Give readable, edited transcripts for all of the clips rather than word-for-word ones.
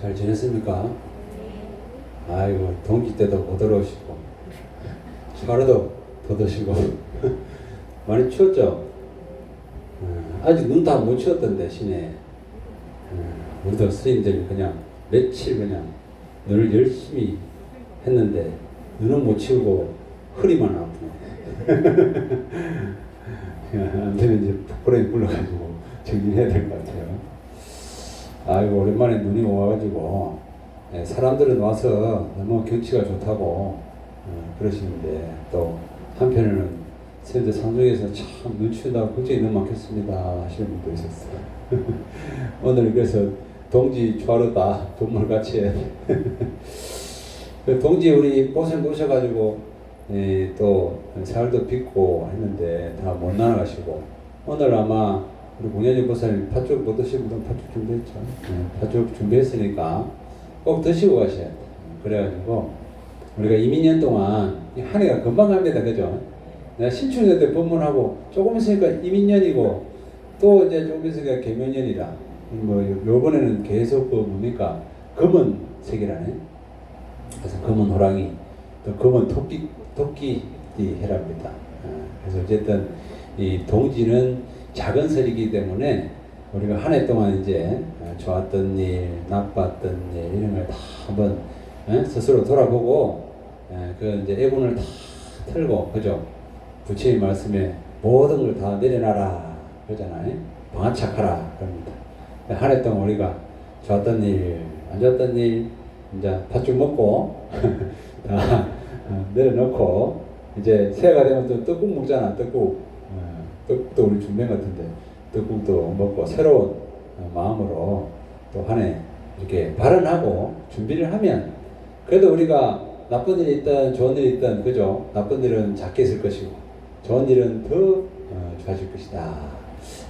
잘 지냈습니까? 아이고, 동기 때도 못 들어오시고, 하루도 더 드시고, 많이 추웠죠? 아직 눈 다 못 치웠던데, 시내. 우리도 스님들이 그냥 며칠 그냥 눈을 열심히 했는데, 눈은 못 치우고 허리만 아프네. 안 되면 이제 포크레인 불러가지고 정리해야 될 것 같아요. 아이고, 오랜만에 눈이 와가지고, 사람들은 와서 너무 경치가 좋다고 그러시는데, 또 한편에는 선생님들 산중에서 참 눈 치운다고 걱정이 너무 많겠습니다 하시는 분도 있었어요. 오늘 그래서 동지 좋아하다 동물같이 그 동지 우리 고생 보셔가지고 또 사흘도 빚고 했는데 다 못 나가시고, 오늘 아마 우리 공연희 보사님 팥죽 못 드신 분은 팥죽 준비했죠. 팥죽 준비했으니까 꼭 드시고 가셔야 돼요. 그래가지고 우리가 2년 동안 한 해가 금방 갑니다, 그죠? 내가 신축년 때 법문하고 조금 있으니까 이민년이고 또 이제 조금 있으니까 계명년이라, 뭐 요번에는 계속 그 뭡니까 검은 색이라네. 그래서 검은 호랑이, 또 검은 토끼 해랍니다. 그래서 어쨌든 이 동지는 작은 설이기 때문에 우리가 한 해 동안 이제 좋았던 일, 나빴던 일 이런 걸 다 한번 스스로 돌아보고 그 이제 애군을 다 털고, 그죠? 부처님 말씀에 모든 걸 다 내려놔라 그러잖아요. 방아착하라 그럽니다. 한 해 동안 우리가 좋았던 일, 안 좋았던 일 이제 팥죽 먹고 다 내려놓고, 이제 새해가 되면 또 떡국 먹잖아. 떡국도 우리 준비한 것 같은데 떡국도 먹고 새로운 마음으로 또 한 해 이렇게 발언하고 준비를 하면, 그래도 우리가 나쁜 일이 있든 좋은 일이 있든, 그죠? 나쁜 일은 작게 있을 것이고 좋은 일은 더 좋아질 것이다.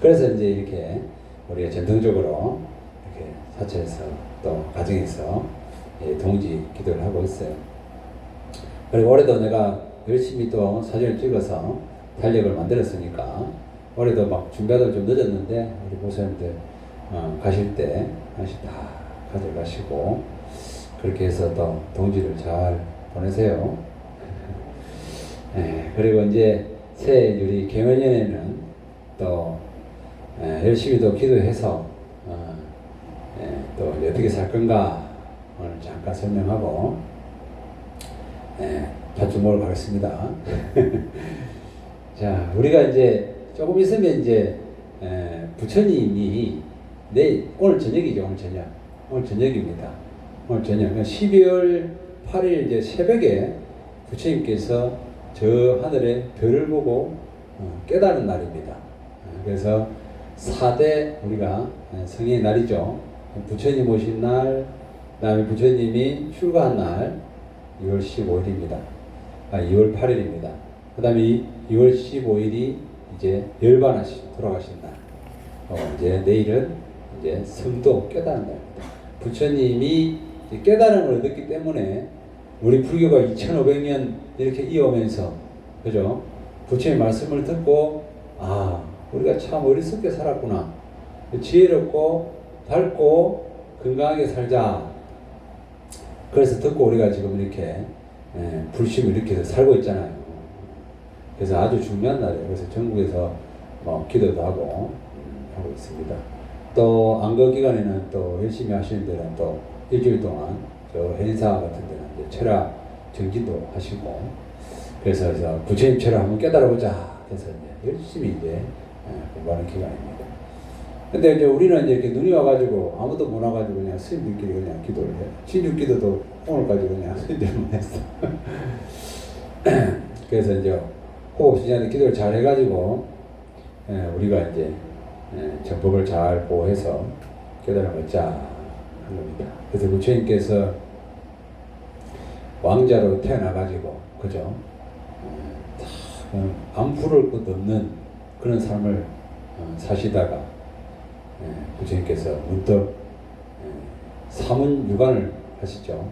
그래서 이제 이렇게 우리가 전통적으로 이렇게 사찰에서 또 가정에서 동지 기도를 하고 있어요. 그리고 올해도 내가 열심히 또 사진을 찍어서 달력을 만들었으니까, 올해도 막 준비하다 좀 늦었는데 우리 보살님들 가실 때 하나씩 다 가져가시고, 그렇게 해서 또 동지를 잘 보내세요. 그리고 이제 새해 우리 개원년에는 또 열심히 또 기도해서 또 어떻게 살 건가 오늘 잠깐 설명하고 팥죽 먹으러 가겠습니다. 자, 우리가 이제 조금 있으면 이제 부처님이 오늘 저녁이죠. 오늘 저녁입니다. 오늘 저녁 12월 8일 이제 새벽에 부처님께서 저 하늘에 별을 보고 깨달은 날입니다. 그래서 4대 우리가 성의 날이죠. 부처님 오신 날, 그 다음에 부처님이 출가한 날 2월 15일입니다. 2월 8일입니다. 그 다음에 2월 15일이 이제 돌아가신 날. 이제 내일은 이제 성도 깨달은 날입니다. 부처님이 깨달음을 얻었기 때문에 우리 불교가 2500년 이렇게 이어오면서, 그죠? 부처님 말씀을 듣고, 우리가 참 어리석게 살았구나. 지혜롭고 밝고 건강하게 살자. 그래서 듣고 우리가 지금 이렇게 불심을 일으켜서 살고 있잖아요. 그래서 아주 중요한 날이에요. 그래서 전국에서 기도도 하고 있습니다. 또 안거 기간에는 또 열심히 하시는 데는 또 일주일 동안 저 행사 같은 데는 이제 철학 정진도 하시고, 그래서 부처님 철학 한번 깨달아보자. 그래서 이제 열심히 이제 공부하는 기간입니다. 근데 이제 우리는 이제 이렇게 눈이 와가지고 아무도 못 와가지고 그냥 스님들끼리 그냥 기도를 해요. 신유 기도도 오늘까지 그냥 스님들만 했어. 그래서 이제 호흡 시간에 기도를 잘 해가지고 우리가 이제 정법을 잘 보호해서 깨달음을 얻자 한 겁니다. 그래서 부처님께서 왕자로 태어나가지고, 그죠? 안 부를 것 없는 그런 삶을 사시다가 부처님께서 문득 사문유관을 하시죠.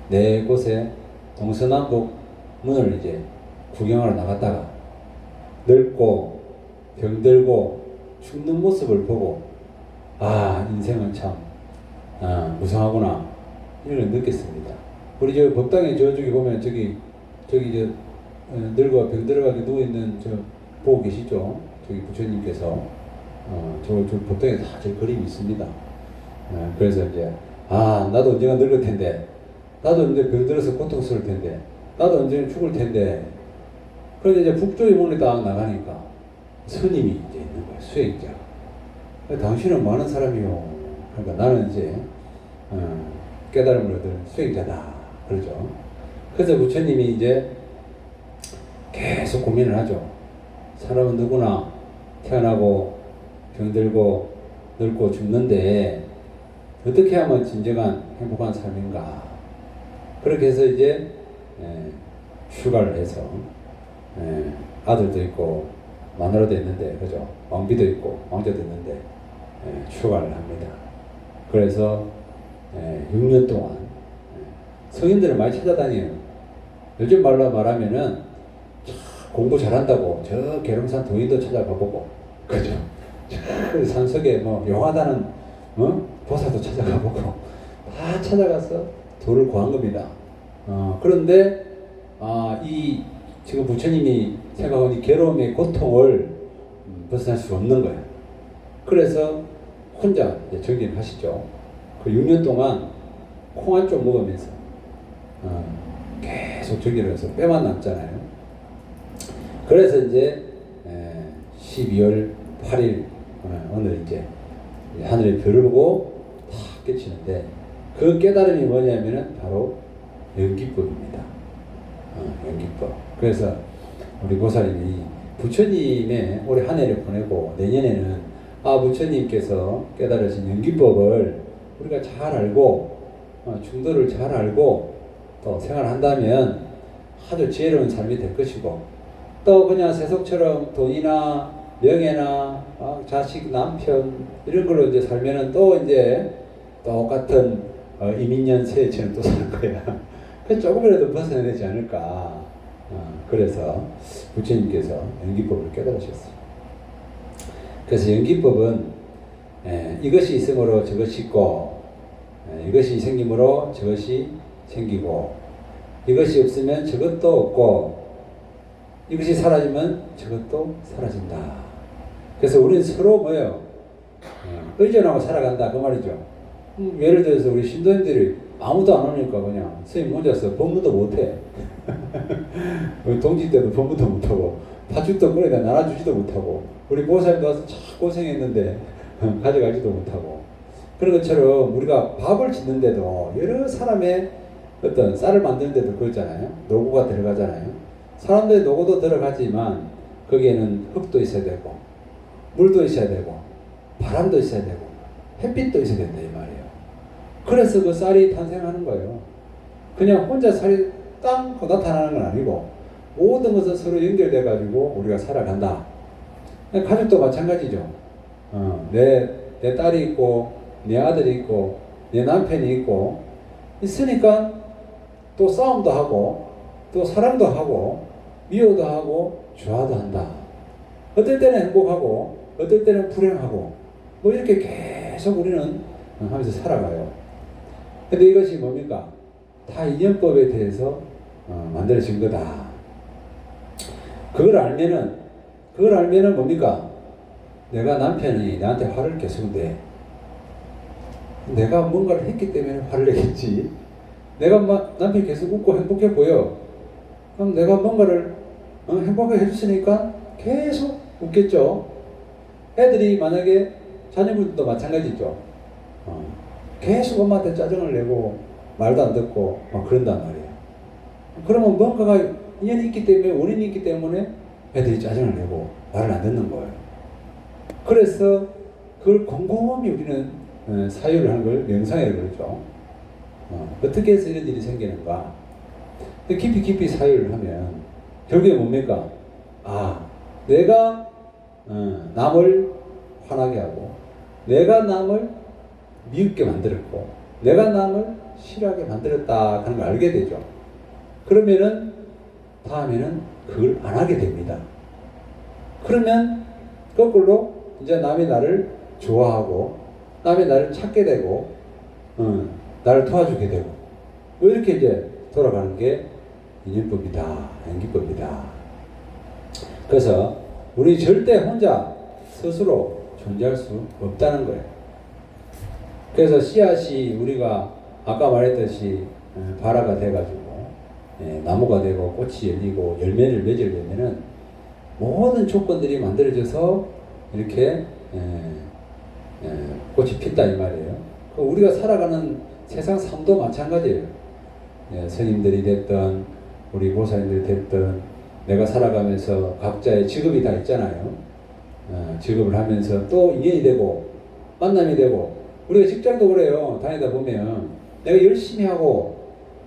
네 곳에 동서남북 문을 이제 구경하러 나갔다가 늙고 병들고 죽는 모습을 보고, 인생은 참 무상하구나 이런 걸 느꼈습니다. 우리 저 법당에 저쪽에 보면 저기 저 늙어 병 들어가게 누워 있는 저 보고 계시죠? 저기 부처님께서 저 법당에 다 저 그림이 있습니다. 그래서 이제 나도 언젠가 늙을 텐데, 나도 언제 병 들어서 고통스러울 텐데, 나도 언젠가 죽을 텐데. 그런데 이제 북쪽에 문이 딱 나가니까 스님이 이제 있는 거예요. 수행자. 당신은 뭐 하는 사람이요? 그러니까 나는 이제 깨달음을 얻은 수행자다. 그러죠. 그래서 부처님이 이제 계속 고민을 하죠. 사람은 누구나 태어나고 병들고 늙고 죽는데 어떻게 하면 진정한 행복한 삶인가. 그렇게 해서 이제 출가를 해서 아들도 있고 마누라도 있는데, 그죠? 왕비도 있고 왕자도 있는데 출가를 합니다. 그래서 6년 동안 성인들을 많이 찾아다녀요. 요즘 말로 말하면은 공부 잘한다고 저 계룡산 도인도 찾아가보고, 그죠? 저 산속에 뭐 용하다는 보사도 찾아가보고 다 찾아가서 도를 구한 겁니다. 그런데 이 지금 부처님이 생각하는 이 괴로움의 고통을 벗어날 수 없는 거예요. 그래서 혼자 정진을 하시죠. 그 6년 동안 콩 한 쪽 먹으면서 계속 정진을 해서 뼈만 남잖아요. 그래서 이제 12월 8일 오늘 이제 하늘의 별을 보고 탁 깨치는데, 그 깨달음이 뭐냐면은 바로 연기법입니다. 연기법. 그래서 우리 보살님이 부처님의 올해 한 해를 보내고 내년에는 부처님께서 깨달으신 연기법을 우리가 잘 알고 중도를 잘 알고 또 생활한다면 아주 지혜로운 삶이 될 것이고, 또 그냥 세속처럼 돈이나 명예나 자식, 남편 이런 걸로 이제 살면은 또 이제 똑같은 이민년 새해처럼 또 사는 거야. 그래서 조금이라도 벗어나지 않을까. 그래서 부처님께서 연기법을 깨달으셨어요. 그래서 연기법은 이것이 있으므로 저것이 있고, 이것이 생김으로 저것이 생기고, 이것이 없으면 저것도 없고, 이것이 사라지면 저것도 사라진다. 그래서 우리는 서로 뭐예요? 의존하고 살아간다 그 말이죠. 예를 들어서 우리 신도님들이 아무도 안 오니까 그냥 스님 혼자서 법문도 못해. 동지 때도 법문도 못하고 팥죽도 끓여다 나눠주지도 못하고, 우리 보살님도 와서 참 고생했는데 가져가지도 못하고. 그런 것처럼 우리가 밥을 짓는데도 여러 사람의 어떤 쌀을 만드는데도 그렇잖아요. 노고가 들어가잖아요. 사람들의 노고도 들어가지만 거기에는 흙도 있어야 되고 물도 있어야 되고 바람도 있어야 되고 햇빛도 있어야 된다 이 말이에요. 그래서 그 쌀이 탄생하는 거예요. 그냥 혼자 쌀이 땅 하고 나타나는 건 아니고 모든 것은 서로 연결돼 가지고 우리가 살아간다. 가족도 마찬가지죠. 내 딸이 있고 내 아들이 있고 내 남편이 있고 있으니까 또 싸움도 하고 또 사랑도 하고 미워도 하고 좋아도 한다. 어떨 때는 행복하고 어떨 때는 불행하고 뭐 이렇게 계속 우리는 하면서 살아가요. 근데 이것이 뭡니까? 다 인연법에 대해서 만들어진 거다. 그걸 알면은 뭡니까? 내가 남편이 나한테 화를 계속 내. 내가 뭔가를 했기 때문에 화를 내겠지. 내가 남편이 계속 웃고 행복해 보여. 그럼 내가 뭔가를 행복하게 해줬으니까 계속 웃겠죠. 애들이 만약에 자녀분들도 마찬가지죠. 계속 엄마한테 짜증을 내고 말도 안 듣고 막 그런단 말이에요. 그러면 뭔가가 인연이 있기 때문에, 원인이 있기 때문에 애들이 짜증을 내고 말을 안 듣는 거예요. 그래서 그걸 곰곰이 우리는 사유를 하는 걸 명상이라고 그러죠. 어떻게 해서 이런 일이 생기는가? 깊이 사유를 하면 결국에 뭡니까? 내가 남을 화나게 하고 내가 남을 미흡게 만들었고 내가 남을 싫어하게 만들었다 하는 걸 알게 되죠. 그러면은 다음에는 그걸 안 하게 됩니다. 그러면 거꾸로 이제 남이 나를 좋아하고 남이 나를 찾게 되고 나를 도와주게 되고 뭐 이렇게 이제 돌아가는 게 인연법이다, 연기법이다. 그래서 우리 절대 혼자 스스로 존재할 수 없다는 거예요. 그래서 씨앗이 우리가 아까 말했듯이 발화가 돼가지고 나무가 되고 꽃이 열리고 열매를 맺으려면은 모든 조건들이 만들어져서 이렇게 꽃이 핀다 이 말이에요. 우리가 살아가는 세상 삶도 마찬가지예요. 스님들이 됐든 우리 모사님들이 됐든 내가 살아가면서 각자의 직업이 다 있잖아요. 직업을 하면서 또 인연이 되고 만남이 되고 우리가 직장도 그래요. 다니다 보면 내가 열심히 하고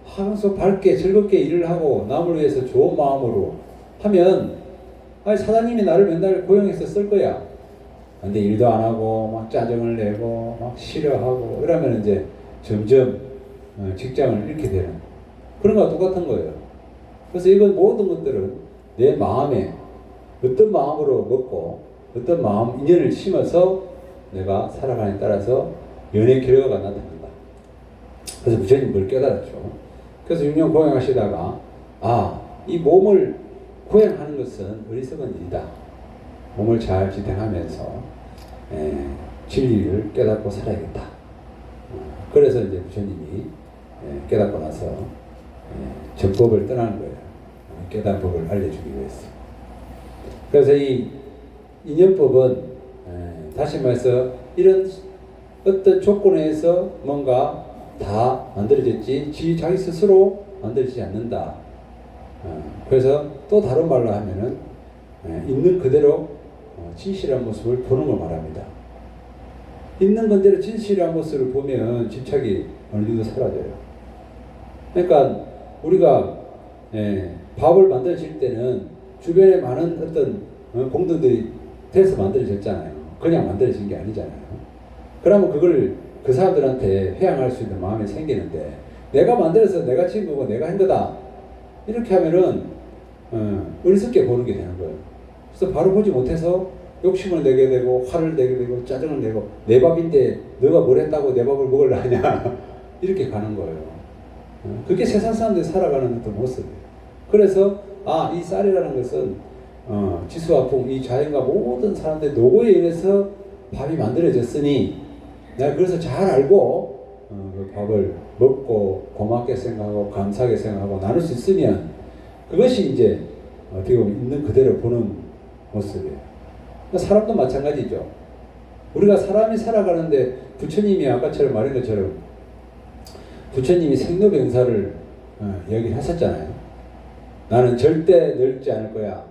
하면서 밝게 즐겁게 일을 하고 남을 위해서 좋은 마음으로 하면 아니 사장님이 나를 맨날 고용해서 쓸 거야. 근데 일도 안 하고 막 짜증을 내고 막 싫어하고 이러면 이제 점점 직장을 잃게 되는 그런 거와 똑같은 거예요. 그래서 이건 모든 것들은 내 마음에 어떤 마음으로 먹고 어떤 마음 인연을 심어서 내가 살아가는 따라서 연의 결과가 나타난다. 그래서 부처님 그걸 깨달았죠. 그래서 6년 고행하시다가 이 몸을 고행하는 것은 어리석은 일이다. 몸을 잘 지탱하면서 진리를 깨닫고 살아야겠다. 그래서 이제 부처님이 깨닫고 나서 전법을 떠나는 거예요. 깨달은 법을 알려주기 위해서. 그래서 이 인연법은 다시 말해서 이런 어떤 조건에서 뭔가 다 만들어졌지 자기 스스로 만들어지지 않는다. 그래서 또 다른 말로 하면은 있는 그대로 진실한 모습을 보는 걸 말합니다. 있는 그대로 진실한 모습을 보면 집착이 어느 정도 사라져요. 그러니까 우리가 밥을 만들어질 때는 주변에 많은 어떤 공동들이 돼서 만들어졌잖아요. 그냥 만들어진 게 아니잖아요. 그러면 그걸 그 사람들한테 회항할 수 있는 마음이 생기는데 내가 만들어서 내가 지은 거고 내가 한 거다 이렇게 하면은 어리석게 보는 게 되는 거예요. 그래서 바로 보지 못해서 욕심을 내게 되고 화를 내게 되고 짜증을 내고 내 밥인데 너가 뭘 했다고 내 밥을 먹으려 하냐 이렇게 가는 거예요. 그게 세상 사람들이 살아가는 어떤 모습이에요. 그래서 이 쌀이라는 것은 지수와 풍, 이 자연과 모든 사람들의 노고에 의해서 밥이 만들어졌으니 내가 그래서 잘 알고 그 밥을 먹고 고맙게 생각하고 감사하게 생각하고 나눌 수 있으면 그것이 이제 어떻게 보면 있는 그대로 보는 모습이에요. 사람도 마찬가지죠. 우리가 사람이 살아가는데 부처님이 아까처럼 말한 것처럼 부처님이 생로병사를 얘기를 하셨잖아요. 나는 절대 늙지 않을 거야.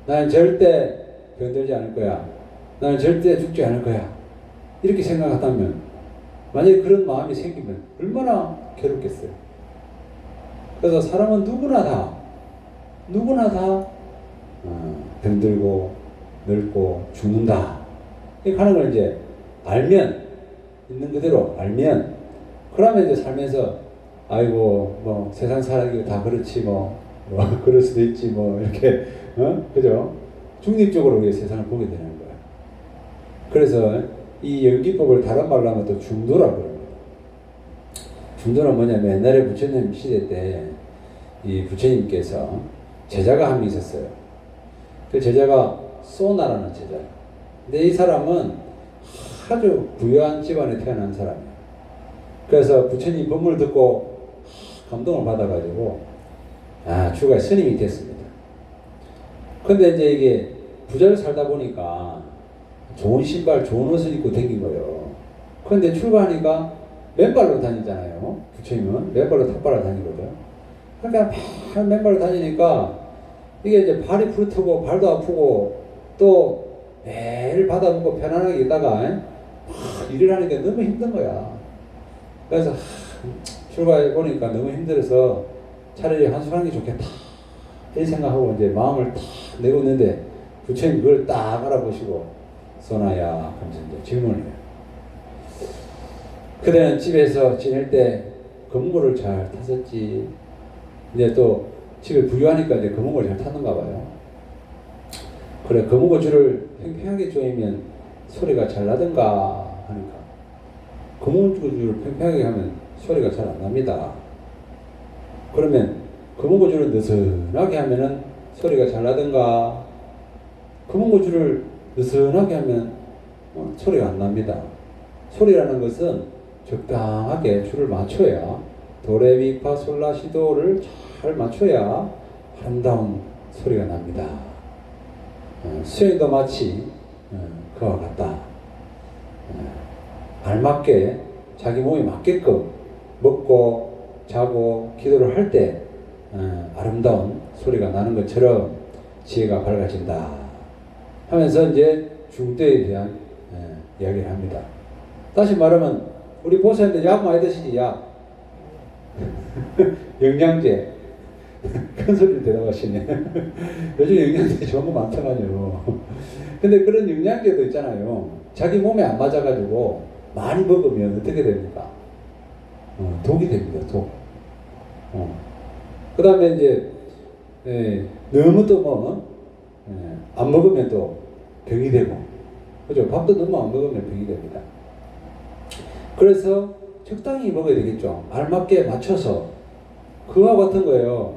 나는 절대 병들지 않을 거야. 나는 절대 죽지 않을 거야. 이렇게 생각한다면 만약에 그런 마음이 생기면 얼마나 괴롭겠어요. 그래서 사람은 누구나 다 병들고 늙고 죽는다. 이 가는 걸 이제 알면 있는 그대로 알면 그러면 이제 살면서 아이고 뭐 세상 살아가기 다 그렇지 뭐 그럴 수도 있지 뭐 이렇게 그죠? 중립적으로 우리가 세상을 보게 되는 거야. 그래서 이 연기법을 다른 말로 하면 또 중도라고 그럽니다. 중도는 뭐냐면 옛날에 부처님 시대 때 이 부처님께서 제자가 한 명 있었어요. 그 제자가 소나라는 제자예요. 근데 이 사람은 아주 부유한 집안에 태어난 사람이에요. 그래서 부처님 법문을 듣고 감동을 받아가지고 출가해 스님이 됐습니다. 근데 이제 이게 부자로 살다 보니까 좋은 신발, 좋은 옷을 입고 다닌 거예요. 근데 출가하니까 맨발로 다니잖아요. 부처님은 맨발로 탑발로 다니거든. 그러니까 막 맨발로 다니니까 이게 이제 발이 부르트고 발도 아프고 또 매일 받아먹고 편안하게 있다가 막 일을 하니까 너무 힘든 거야. 그래서 출가해 보니까 너무 힘들어서 차라리 한숨하는 게 좋겠다 이 생각하고 이제 마음을 탁 내고 있는데 부처님 그걸 딱 알아보시고 소나야 하면서 이제 질문을 해요. 그대는 집에서 지낼 때 금고를 잘 탔었지. 이제 또 집에 부유하니까 이제 금고를 잘 탔는가 봐요. 그래 금고 줄을 팽팽하게 조이면 소리가 잘 나던가 하니까 거문고주를 팽팽하게 하면 소리가 잘 안 납니다. 그러면 거문고주를 느슨하게 하면은 소리가 잘 나든가, 거문고주를 느슨하게 하면 소리가 안 납니다. 소리라는 것은 적당하게 줄을 맞춰야, 도레미파솔라시도를 잘 맞춰야 아름다운 소리가 납니다. 수행도 마치 그와 같다. 알맞게 자기 몸에 맞게끔 먹고 자고 기도를 할 때 아름다운 소리가 나는 것처럼 지혜가 밝아진다 하면서 이제 중도에 대한 이야기를 합니다. 다시 말하면 우리 보살님들 약 많이 드시지, 약. 영양제. 큰 소리를 대답하시네. 요즘 영양제 좋은 거 많잖아요. 근데 그런 영양제도 있잖아요. 자기 몸에 안 맞아가지고 많이 먹으면 어떻게 됩니까? 독이 됩니다, 독. 그 다음에 이제, 너무 또 뭐, 안 먹으면 또 병이 되고, 그죠? 밥도 너무 안 먹으면 병이 됩니다. 그래서 적당히 먹어야 되겠죠. 알맞게 맞춰서. 그와 같은 거예요.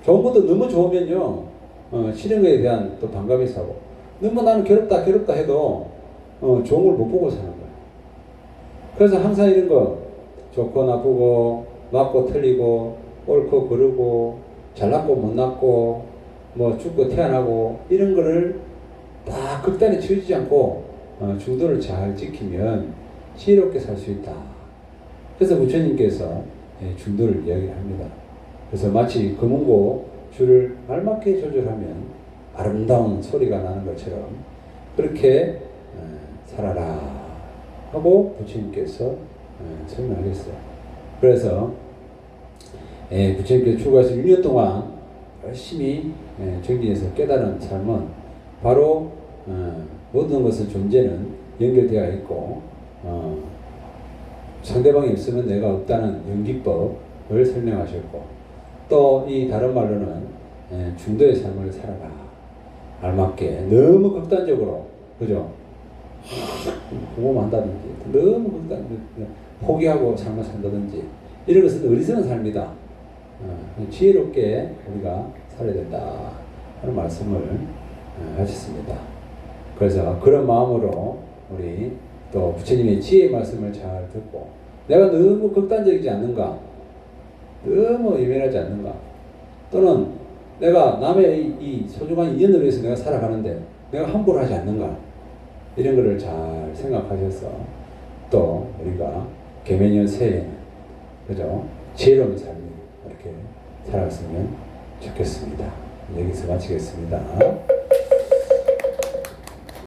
좋은 것도 너무 좋으면요, 싫은 거에 대한 또 반감이 사고, 너무 나는 괴롭다 해도, 좋은 걸 못 보고 사는 거예요. 그래서 항상 이런 거, 좋고 나쁘고, 맞고 틀리고, 옳고 그르고, 잘났고 못났고, 뭐 죽고 태어나고, 이런 거를 다 극단에 치우치지 않고, 중도를 잘 지키면 지혜롭게 살 수 있다. 그래서 부처님께서 중도를 이야기를 합니다. 그래서 마치 거문고 줄을 알맞게 조절하면 아름다운 소리가 나는 것처럼 그렇게 살아라 하고 부처님께서 설명하셨어요. 그래서 부처님께서 출가해서 6년 동안 열심히 정진해서 깨달은 삶은 바로 모든 것은 존재는 연결되어 있고 상대방이 없으면 내가 없다는 연기법을 설명하셨고, 또 이 다른 말로는 중도의 삶을 살아라. 알맞게 너무 극단적으로, 그죠? 공범한다든지 너무 극단적으로 포기하고 삶을 산다든지 이런 것은 어리석은 삶이다. 지혜롭게 우리가 살아야 된다 하는 말씀을 하셨습니다. 그래서 그런 마음으로 우리 또 부처님의 지혜의 말씀을 잘 듣고, 내가 너무 극단적이지 않는가, 너무 예민하지 않는가, 또는 내가 남의 이 소중한 인연을 위해서 내가 살아가는데 내가 함부로 하지 않는가, 이런 거를 잘 생각하셔서 또 우리가 계면년 새해에는, 그죠? 지혜로운 삶을 이렇게 살아갔으면 좋겠습니다. 여기서 마치겠습니다.